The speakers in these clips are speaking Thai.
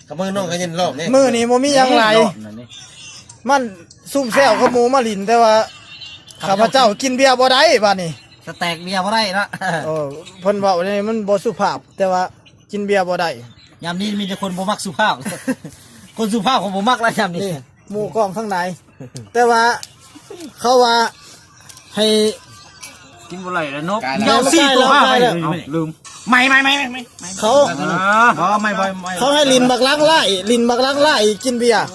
กับมือน้องก็ยันรอบนี่มือนี่โมมียังไรมันซุ่มแซวขโมมาลินแต่ว่าข้าพเจ้ากินเบียร์บ่ได้บ้านี่สแต็กเบียร์บ่ได้นะเพิ่นบอกนี่มันบ่สุภาพแต่ว่ากินเบียร์บ่ได้ยามนี้มีแต่คนบ่มักสุภาพคนสุภาพของบ่มักแล้วยามนี้หมู่กองข้างในแต่ว่าเขาว่าให้กินบ่ได้แล้วนกเจ้าซี่ตัวไปลืมไม่เขาเขาให้ลินบักลักไล่กินเบียร์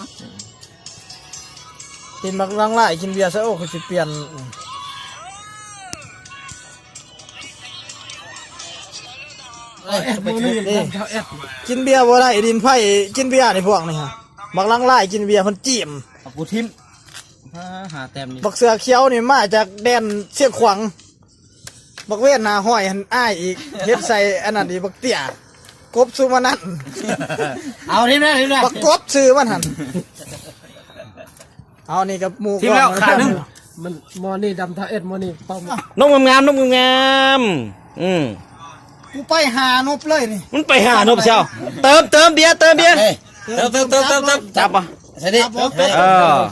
ลินบักลักไล่กินเบียร์ซะโอ้เขาสิเปลี่ยนกินเบียร์บ่ได้ดินไผ่กินเบียร์ในพวกนี่ฮะบักลักไล่กินเบียร์เพิ่นจิ้มกูทิมหาแต้มนี่บักเสือเขียวนี่มาจากแดนเสียงขวังบักเวทนาห้อยหันอ้ายอีกเฮ็ดใส่อันนั้นอีบักเตี้ยกบซูมานั่นเอาทิมได้บักกบซื้อมันหันเอานี่กับหมูทิมแล้วขาดนึงมันมอนี่ดำท่าเอ็ดมอนี่เป้านกงามกูไปหานบเลยนี่มันไปหานบเชียวเติมเบียร์เติมจับอ่ะใช่ดิ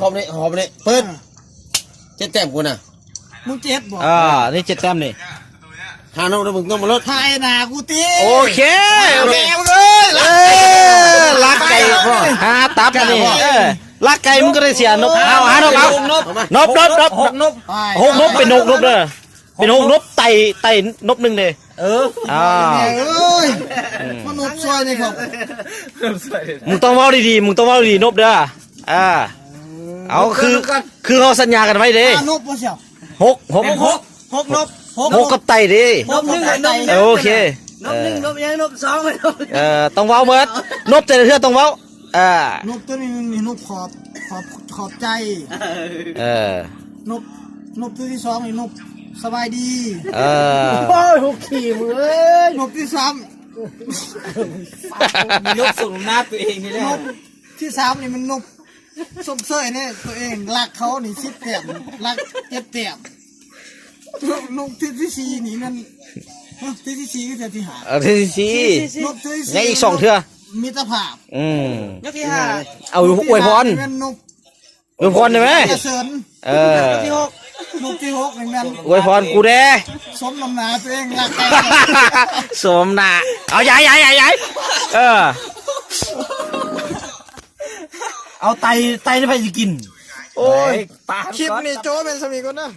หอมนี่เปิด7 แต้มกูน่ะมึง7บ่นี่7 แต้มนี่หาน้องมึงต้องมาลดถ่ายหน้ากูตีโอเคลักไก่หาตับนี่ลักไก่มึงก็ได้เสียนกเอาหานกเอานบหกนบเป็นนกเด้อเป็นหกนบไต่นบหนึ่งเลยมนุษย์ซอยนี่ครับมึงต้องเว้าดีๆนบเด้อเอาคือเขาสัญญากันไว้เด้นบบ่เสี่ยวหกนบกับไต่ดิโอเคนบยังนบ2ไม่นบต้องเว้าเบิดนบแต่ละเทื่อต้องเว้านบตัวนี้มีนบขอบใจนบตัวที่2นี่นบสบายดีโอ้ยหุกขี่มือนบที่3ยกสูงหน้าตัวเองนี่แหละนบที่3นี่มันนบสมเสยเนี่ยตัวเองรักเขานี่10 แต้มรัก7 แต้มนบที่4นี่มันที่4ก็จะที่5ที่4นบที่4ในอีก2เทื่อมิตรภาพนบที่5เอาอวยพรได้ไหมที่6นบที่6นี่มันอวยพรกูเด้สมน้ำหน้าตัวเองรักกันสมหน้าเอาใหญ่เอาไตนี่ไปจะกินโอ้ยคลิปนี้โจ้เป็นสมีก่อนนะ